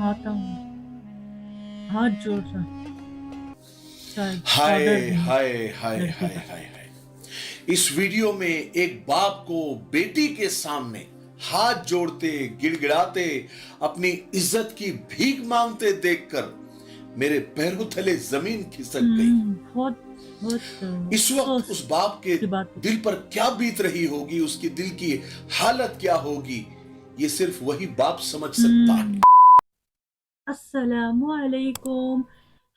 आता हूँ, हाथ जोड़ रहा, शायद हाय ऑर्डर देने हाय हाय लड़के हाय का। हाय हाय। इस वीडियो में एक बाप को बेटी के सामने हाथ जोड़ते गिड़गिड़ाते अपनी इज्जत की भीख मांगते देखकर मेरे पैरों तले जमीन खिसक गई। बहुत बहुत इस वक्त अफ़सोस उस बाप के की बात है। दिल पर क्या बीत रही होगी, उसकी दिल की हालत क्या होगी, ये सिर्फ वही बाप समझ सकता है। हुँ, अस्सलामुअलैकुम।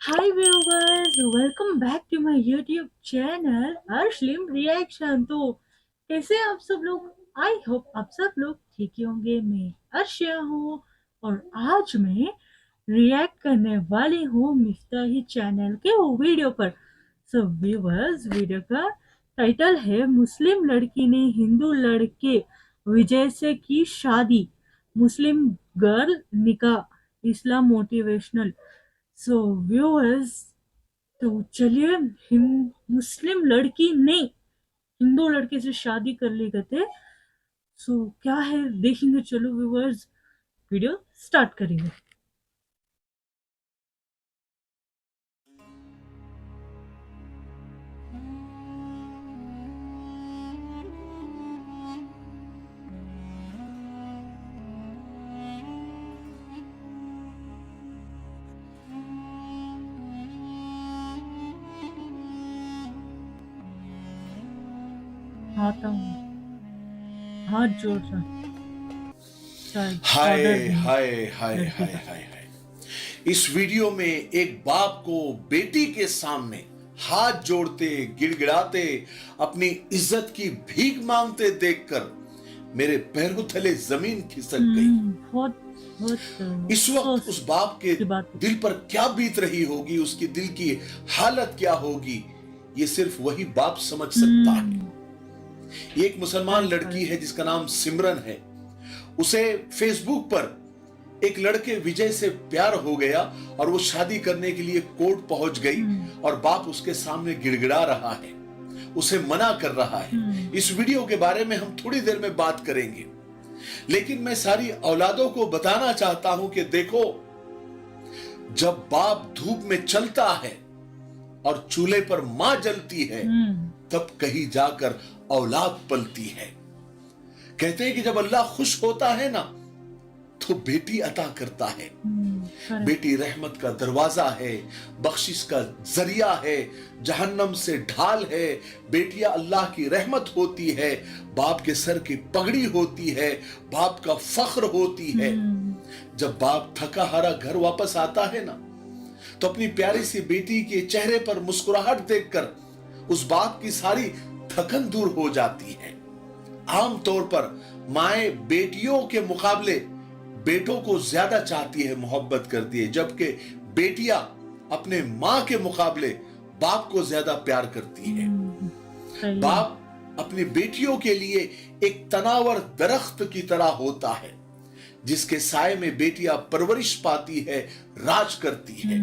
Hi viewers, welcome back to my YouTube channel Arshlim reaction. तो कैसे हैं आप सब लोग? आई होप आप सब लोग ठीक ही होंगे। मैं अर्शिया हूँ और आज मैं रिएक्ट करने वाली हूँ मिफ्ताही चैनल के वो वीडियो पर। सो व्यूअर्स, वीडियो का टाइटल है मुस्लिम लड़की ने हिंदू लड़के विजय से की शादी, मुस्लिम गर्ल निकाह, इस्लाम मोटिवेशनल। सो व्यूअर्स, तो चलिए, मुस्लिम लड़की ने हिंदू लड़के से शादी कर ली गते। सो क्या है देखेंगे, चलो व्यूअर्स, वीडियो स्टार्ट करेंगे। आता हूँ, हाथ जोड़ रहा, शायद हाय ऑर्डर देने हाय हाय लड़के हाय का। हाय हाय। इस वीडियो में एक बाप को बेटी के सामने हाथ जोड़ते गिड़गिड़ाते अपनी इज्जत की भीख मांगते देखकर मेरे पैरों तले जमीन खिसक गई। बहुत बहुत इस वक्त अफ़सोस उस बाप के की बात है। दिल पर क्या बीत रही होगी, उसकी दिल की हालत क्या होगी, ये सिर्फ वही बाप समझ सकता है। हुँ, ये एक मुसलमान राइट, लड़की राइट। है जिसका नाम सिमरन है। उसे फेसबुक पर एक लड़के विजय से प्यार हो गया और वो शादी करने के लिए कोर्ट पहुंच गई और बाप उसके सामने गिड़गिड़ा रहा है, उसे मना कर रहा है। इस वीडियो के बारे में हम थोड़ी देर में बात करेंगे, लेकिन मैं सारी औलादों को बताना चाहता हूं कि देखो, जब बाप धूप में चलता है और चूल्हे पर मां जलती है, हुँ, तब कहीं जाकर औलाद पलती है। कहते हैं कि जब अल्लाह खुश होता है ना, तो बेटी अता करता है। करेक्ट। बेटी रहमत का दरवाजा है, बख्शिश का जरिया है, जहन्नम से ढाल है। बेटियां अल्लाह की रहमत होती है, बाप के सर की पगड़ी होती है, बाप का फख्र होती है। हुँ, जब बाप थका हारा घर वापस आता है ना, तो अपनी प्यारी सी बेटी के चेहरे पर मुस्कुराहट देखकर उस बाप की सारी थकन दूर हो जाती है। आमतौर पर माएं बेटियों के मुकाबले बेटों को ज्यादा चाहती है, मोहब्बत करती है, जबकि बेटियां अपने मां के मुकाबले बाप को ज्यादा प्यार करती है। हुँ, सही है। बाप अपनी बेटियों के लिए एक तनावर दरख्त की तरह होता है, जिसके साय में बेटियां परवरिश पाती है, राज करती है।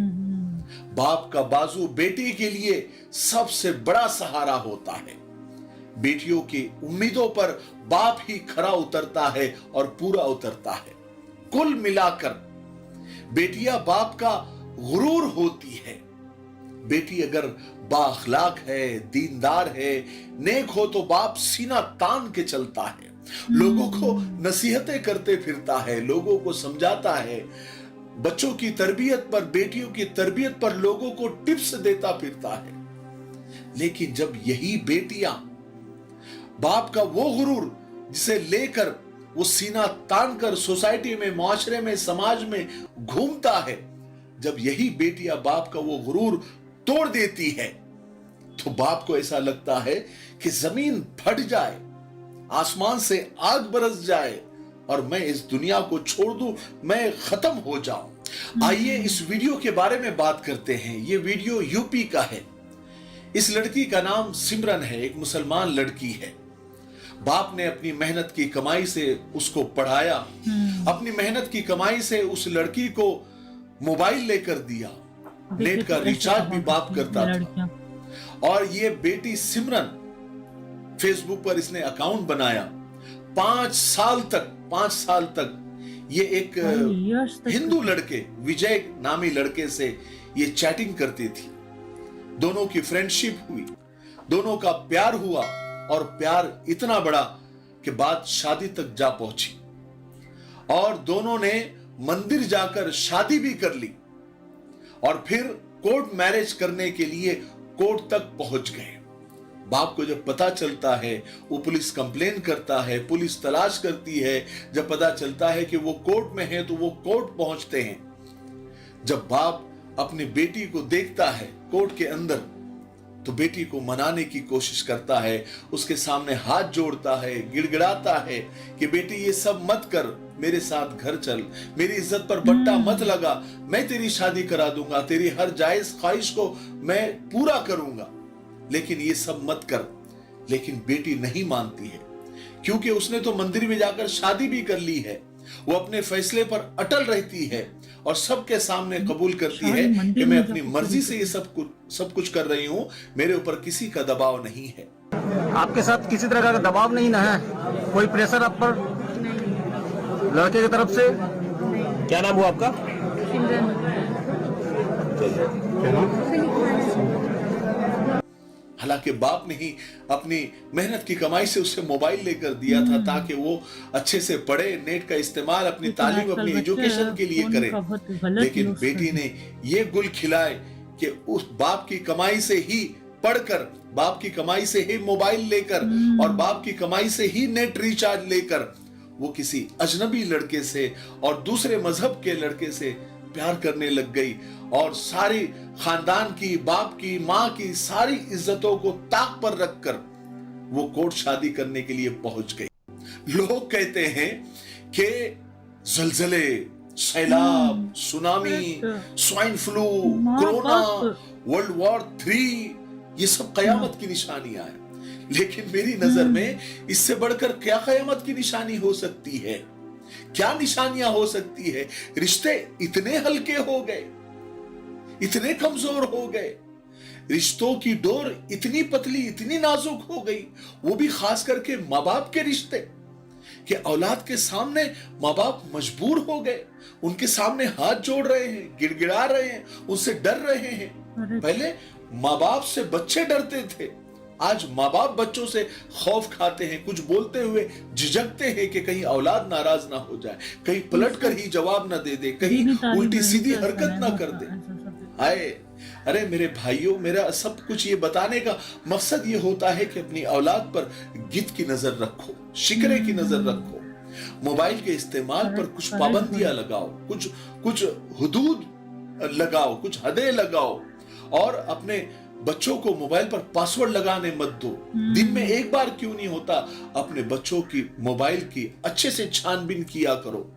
बाप का बाजू बेटी के लिए सबसे बड़ा सहारा होता है। बेटियों की उम्मीदों पर बाप ही खरा उतरता है और पूरा उतरता है। कुल मिलाकर बेटियां बाप का गुरूर होती है। बेटी अगर बाअखलाक है, दीनदार है, नेक हो, तो बाप सीना तान के चलता है, लोगों को नसीहतें करते फिरता है, लोगों को समझाता है। बच्चों की तरबियत पर, बेटियों की तरबियत पर लोगों को टिप्स देता फिरता है। लेकिन जब यही बेटियां बाप का वो गुरूर जिसे लेकर वो सीना तान कर सोसाइटी में, माशरे में, समाज में घूमता है, जब यही बेटियां बाप का वो गुरूर तोड़ देती है, तो बाप को ऐसा लगता है कि जमीन फट जाए, आसमान से आग बरस जाए और मैं इस दुनिया को छोड़ दूं, मैं खत्म हो जाऊं। आइए इस वीडियो के बारे में बात करते हैं। ये वीडियो यूपी का है। इस लड़की का नाम सिमरन है, एक मुसलमान लड़की है। बाप ने अपनी मेहनत की कमाई से उसको पढ़ाया, अपनी मेहनत की कमाई से उस लड़की को मोबाइल लेकर दिया, देखिए नेट का तो ऐसे रिचार्ज भी कहाँ बाप करती करता हैं लड़कियाँ। था। और ये बेटी सिमरन, फेसबुक पर इसने अकाउंट बनाया। 5 साल तक ये एक 12 years तक हिंदू लड़के विजय नामी लड़के से ये चैटिंग करती थी। दोनों की फ्रेंडशिप हुई, दोनों का प्यार हुआ और प्यार इतना बड़ा कि बात शादी तक जा पहुंची और दोनों ने मंदिर जाकर शादी भी कर ली और फिर कोर्ट मैरिज करने के लिए कोर्ट तक पहुंच गए। बाप को जब पता चलता है वो पुलिस कंप्लेन करता है, पुलिस तलाश करती है। जब पता चलता है कि वो कोर्ट में है तो वो कोर्ट पहुंचते हैं। जब बाप अपनी बेटी को देखता है कोर्ट के अंदर तो बेटी को मनाने की कोशिश करता है, उसके सामने हाथ जोड़ता है, गिड़गिड़ाता है कि बेटी ये सब मत कर, मेरे साथ घर चल, मेरी इज्जत पर बट्टा मत लगा, मैं तेरी शादी करा दूंगा, तेरी हर जायज ख्वाहिश को मैं पूरा करूंगा, लेकिन ये सब मत कर। लेकिन बेटी नहीं मानती है क्योंकि उसने तो मंदिर में जाकर शादी भी कर ली है। वो अपने फैसले पर अटल रहती है और सबके सामने कबूल करती है कि मैं अपनी मर्जी से ये सब कुछ कर रही हूं, मेरे ऊपर किसी का दबाव नहीं है। आपके साथ किसी तरह का दबाव नहीं ना है? कोई प्रेशर आप पर लड़के की तरफ से? क्या नाम हुआ आपका? हालांकि बाप ने ही अपनी मेहनत की कमाई से उसे मोबाइल लेकर दिया था ताकि वो अच्छे से पढ़े, नेट का इस्तेमाल अपनी तालीम, अपनी एजुकेशन के लिए करे। लेकिन बेटी ने ये गुल खिलाए कि उस बाप की कमाई से ही पढ़कर, बाप की कमाई से ही मोबाइल लेकर और बाप की कमाई से ही नेट रिचार्ज लेकर वो किसी अजनबी लड़के से और दूसरे मजहब के लड़के से प्यार करने लग गई और सारी खानदान की, बाप की, मां की सारी इज्जतों को ताक पर रखकर वो कोर्ट शादी करने के लिए पहुंच गई। लोग कहते हैं कि जलजले, सैलाब, tsunami, swine flu, corona, world war 3 ये सब कयामत की निशानियां हैं। लेकिन मेरी नजर में इससे बढ़कर क्या कयामत की निशानी हो सकती है? क्या निशानियां हो सकती है? रिश्ते इतने हल्के हो गए, इतने कमजोर हो गए, रिश्तों की डोर इतनी पतली, इतनी नाजुक हो गई, वो भी खास करके माँ बाप के रिश्ते, कि औलाद के सामने माँ बाप मजबूर हो गए, उनके सामने हाथ जोड़ रहे हैं, गिड़गिड़ा रहे हैं, उनसे डर रहे हैं। पहले माँ बाप से बच्चे डरते थे, आज माँ बाप बच्चों से खौफ खाते हैं, कुछ बोलते हुए झिझकते हैं कि कहीं औलाद नाराज ना हो जाए, कहीं पलट कर ही जवाब ना दे दे, कहीं उल्टी सीधी हरकत ना कर दे। हाय, अरे मेरे भाइयों, मेरा सब कुछ ये बताने का मकसद ये होता है कि अपनी औलाद पर गिद्ध की नजर रखो, शिकरे की नजर रखो, मोबाइल के इस्तेमाल पर कुछ पाबंदियां लगाओ, कुछ हुदूद लगाओ, कुछ हदें लगाओ और अपने बच्चों को मोबाइल पर पासवर्ड लगाने मत दो। दिन में एक बार क्यों नहीं होता, अपने बच्चों की मोबाइल की अच्छे से छानबीन किया करो,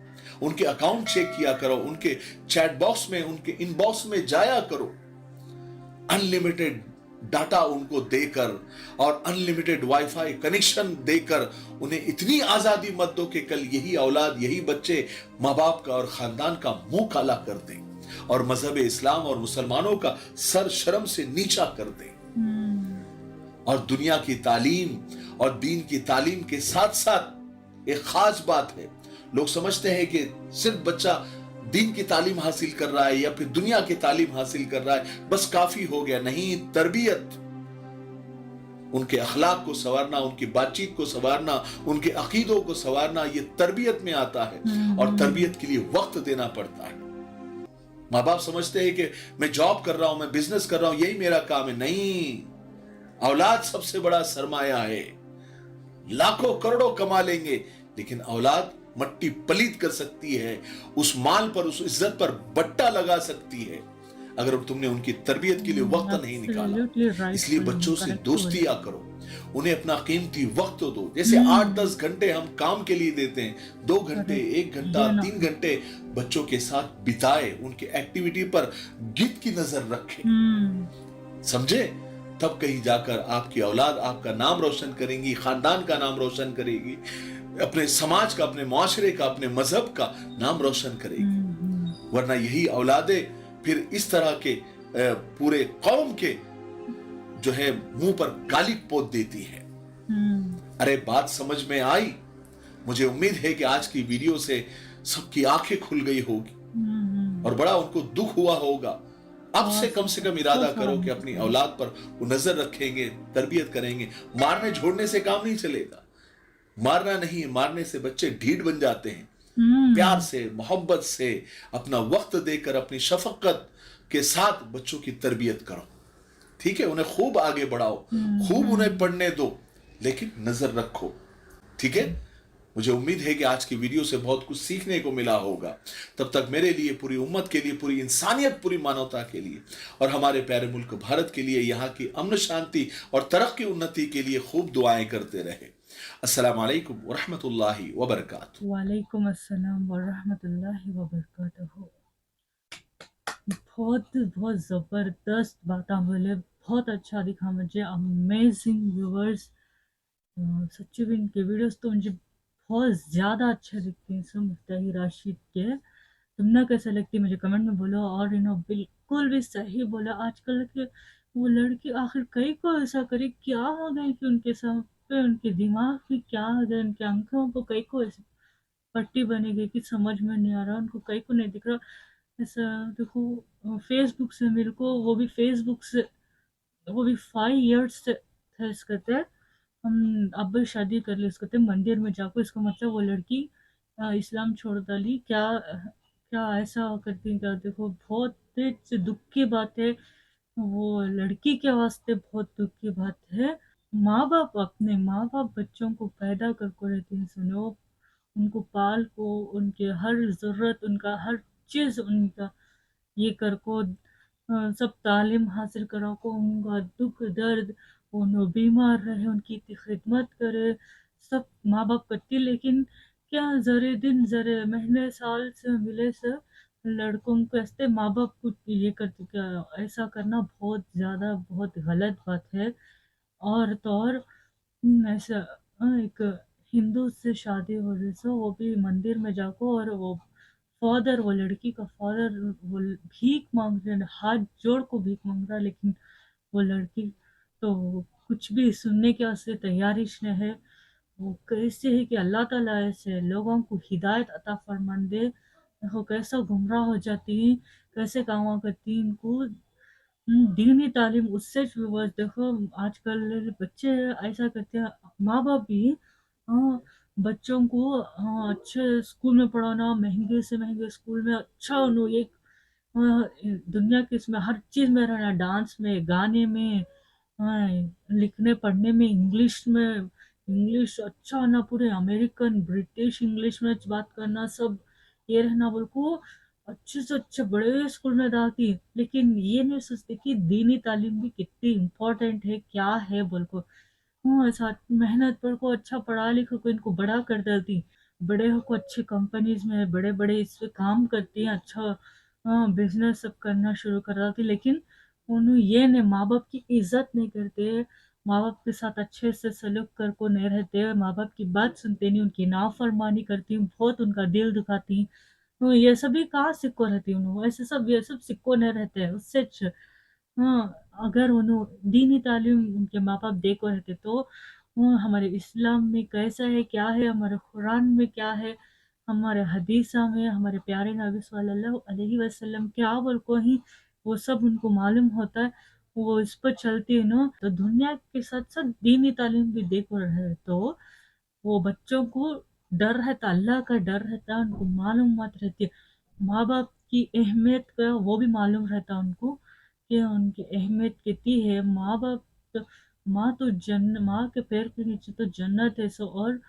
उनके अकाउंट चेक किया करो, उनके चैट बॉक्स में, उनके इनबॉक्स में जाया करो। अनलिमिटेड डाटा उनको देकर और अनलिमिटेड वाईफाई कनेक्शन देकर उन्हें इतनी आजादी मत दो कि कल यही औलाद, यही बच्चे माँ बाप का और खानदान का मुंह काला कर दें और मजहब इस्लाम और मुसलमानों का सर शर्म से नीचा कर दें। और दुनिया की तालीम और दीन की तालीम के साथ साथ एक खास बात है, लोग समझते हैं कि सिर्फ बच्चा दीन की तालीम हासिल कर रहा है या फिर दुनिया की तालीम हासिल कर रहा है बस काफी हो गया। नहीं, तरबियत, उनके अखलाक को संवारना, उनकी बातचीत को संवारना, उनके अकीदों को संवारना, ये तरबियत में आता है और तरबियत के लिए वक्त देना पड़ता है। माँ बाप समझते हैं कि मैं जॉब कर रहा हूं, मैं बिजनेस कर रहा हूं, यही मेरा काम है। नहीं, औलाद सबसे बड़ा सरमाया है। लाखों करोड़ों कमा लेंगे लेकिन औलाद मट्टी पलीत कर सकती है, उस माल पर, उस इज्जत पर बट्टा लगा सकती है अगर तुमने उनकी तरबियत के लिए वक्त नहीं निकाला। इसलिए बच्चों से दोस्तियां करो, उन्हें अपना कीमती वक्त दो। जैसे 8-10 घंटे हम काम के लिए देते हैं, 2 घंटे, 1 घंटा, 3 घंटे बच्चों के साथ बिताए, उनकी एक्टिविटी पर गिद्ध की नजर रखें, समझे? तब कहीं जाकर आपकी औलाद आपका नाम रोशन करेंगी, खानदान का नाम रोशन करेगी, अपने समाज का, अपने मुआशरे का, अपने मजहब का नाम रोशन करेगी। वरना यही औलादें फिर इस तरह के पूरे कौम के जो है मुंह पर गाली पोत देती है। अरे बात समझ में आई? मुझे उम्मीद है कि आज की वीडियो से सबकी आंखें खुल गई होगी और बड़ा उनको दुख हुआ होगा। अब से कम इरादा करो कि अपनी औलाद पर वो नजर रखेंगे, तरबियत करेंगे। मारने झोड़ने से काम नहीं चलेगा। मारना नहीं, मारने से बच्चे ढीठ बन जाते हैं। प्यार से, मोहब्बत से, अपना वक्त देकर, अपनी शफकत के साथ बच्चों की तरबियत करो। ठीक है, उन्हें खूब आगे बढ़ाओ, खूब उन्हें पढ़ने दो, लेकिन नजर रखो। ठीक है, मुझे उम्मीद है कि आज की वीडियो से बहुत कुछ सीखने को मिला होगा। तब तक मेरे लिए, पूरी उम्मत के लिए, पूरी इंसानियत, पूरी मानवता के लिए और हमारे प्यारे मुल्क भारत के लिए, यहाँ की अमन शांति और तरक्की उन्नति के लिए खूब दुआएं करते रहे। अस्सलाम वालेकुम व रहमतुल्लाहि व बरकातहू। वालेकुम अस्सलाम व रहमतुल्लाहि व बरकातहू। बहुत बहुत ज़बरदस्त बातें बोले, बहुत अच्छा दिखा मुझे, अमेजिंग व्यूवर्स। सच्ची में इनके वीडियोस तो मुझे बहुत ज़्यादा अच्छे दिखते हैं। सब मुफ्ताही राशिद के, तुमने कैसे लगती है मुझे कमेंट में बोलो। और बिल्कुल भी सही बोला, आजकल के वो लड़की आखिर कई को ऐसा करे, क्या हो गए कि उनके सर पे, उनके दिमाग में क्या हो गया, उनके आंखों को कई को ऐसे पट्टी बनी गई कि समझ में नहीं आ रहा, उनको कहीं को नहीं दिख रहा। ऐसा देखो, फेसबुक से मेरे को, वो भी 5 इयर्स से थे इसके थे। हम अब भी शादी कर ली इसके थे मंदिर में जाकर। इसका मतलब वो लड़की इस्लाम छोड़ डाली क्या? क्या ऐसा करती क्या? देखो, बहुत से दुख की बात है। वो लड़की के वास्ते बहुत दुख की बात है। माँ बाप बच्चों को पैदा करके रहते हैं, सुनो, उनको पाल को, उनके हर ज़रूरत, उनका हर चीज़, उनका ये कर को सब तालीम हासिल करो को, उनका दुख दर्द, उन्हें बीमार रहे, उनकी इतनी खिदमत करे, सब माँ बाप करती। लेकिन क्या जरे दिन, जरे महीने, साल से मिले से लड़कों को ऐसे माँ बाप को ये करते, क्या ऐसा करना बहुत ज़्यादा, बहुत गलत बात है। और तो और ऐसा एक हिंदू से शादी हो रही, सो वो भी मंदिर में जाको, और वो फादर, वो लड़की का फादर, वो भीख मांग रहे, हाथ जोड़ को भीख मांग रहा। लेकिन वो लड़की तो कुछ भी सुनने के वास्ते तैयार ही नहीं है। वो कैसे है कि अल्लाह ताला ऐसे लोगों को हिदायत अता फरमान दे, देखो कैसा गुमराह हो जाती है, कैसे काम करती है इनको। दीनी तालीम उससे बस देखो, आजकल बच्चे ऐसा करते हैं, माँ बाप भी हाँ, बच्चों को हाँ अच्छे स्कूल में पढ़ाना, महंगे से महंगे स्कूल में, अच्छा उन्होंने एक दुनिया के इसमें हर चीज में रहना, डांस में, गाने में, हाँ, लिखने पढ़ने में, इंग्लिश में, इंग्लिश अच्छा होना, पूरे अमेरिकन ब्रिटिश इंग्लिश में बात करना, सब ये रहना, बोल को अच्छे से अच्छे बड़े स्कूल में डालती है। लेकिन ये नहीं सोचते कि दीनी तालीम भी कितनी इम्पोर्टेंट है, क्या है बोल को। हाँ, साथ मेहनत पर को अच्छा पढ़ा लिखा को इनको बड़ा कर देती, बड़े हो को अच्छी कंपनीज में बड़े बड़े इस पे काम करती हैं, अच्छा हाँ बिजनेस सब करना शुरू कर देती। लेकिन उन्हें ये नहीं, माँ बाप की इज्जत नहीं करते, माँ बाप के साथ अच्छे से सलूक कर को नहीं रहते, माँ बाप की बात सुनते नहीं, उनकी नाफरमानी करती, बहुत उनका दिल दुखाती। तो ये सभी कहाँ सिक्को रहती उन्होंने, ऐसे सब ये सब सिक्को नहीं रहते हैं उससे हाँ, अगर उन्होंने दीनी तालीम उनके माँ बाप दे को रहते तो वो हमारे इस्लाम में कैसा है, क्या है, हमारे कुरान में क्या है, हमारे हदीसा में हमारे प्यारे नबी सल्लल्लाहु अलैहि वसल्लम क्या बोल को ही वो सब उनको मालूम होता है। वो इस पर चलती है ना, तो दुनिया के साथ साथ दीनी तालीम भी देखो रहे तो वो बच्चों को डर रहता, अल्लाह का डर रहता, उनको मालूमात रहती है, माँ बाप की अहमियत का वो भी मालूम रहता उनको, कि उनकी अहमियत कितनी है। माँ बाप तो, माँ के पैर के नीचे तो जन्नत है सो, और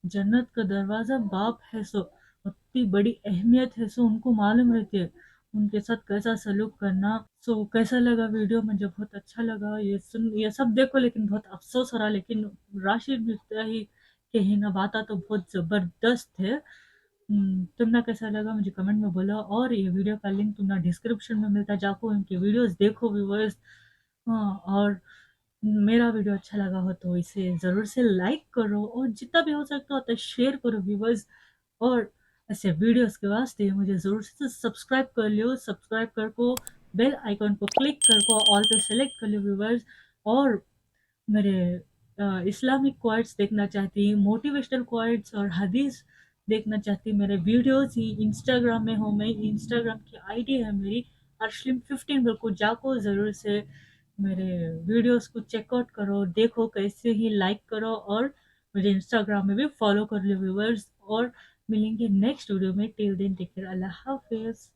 जन्नत का दरवाजा बाप है सो, उतनी बड़ी अहमियत है सो, उनको मालूम रहती है उनके साथ कैसा सलूक करना। सो कैसा लगा वीडियो? मुझे बहुत अच्छा लगा ये सुन, ये सब देखो, लेकिन बहुत अफसोस हो रहा। लेकिन राशि मिलता ही के हिना बात तो बहुत जबरदस्त है। तुमने कैसा लगा मुझे कमेंट में बोलो, और ये वीडियो का लिंक तुम्हारा डिस्क्रिप्शन में मिलता है, जाको इनके वीडियोस देखो व्यूवर्स। हाँ, और मेरा वीडियो अच्छा लगा हो तो इसे ज़रूर से लाइक करो, और जितना भी हो सकता हो तो शेयर करो व्यूवर्स। और ऐसे वीडियोस के वास्ते मुझे ज़रूर से सब्सक्राइब कर लियो, सब्सक्राइब कर को बेल आइकन को क्लिक कर को ऑल पे सेलेक्ट कर लियो व्यूवर्स। और मेरे इस्लामिक क्वाइट्स देखना चाहती, मोटिवेशनल क्वाइट्स और हदीस देखना चाहती मेरे वीडियोस ही इंस्टाग्राम में हो, मैं इंस्टाग्राम की आईडी है मेरी अर्शलिम15, बिल्कुल जाको ज़रूर से मेरे वीडियोस को चेकआउट करो, देखो कैसे ही लाइक करो और मुझे इंस्टाग्राम में भी फॉलो कर लो व्यूवर्स। और मिलेंगे नेक्स्ट वीडियो में, टिल देन टेक केयर, अल्लाह हाफिज़।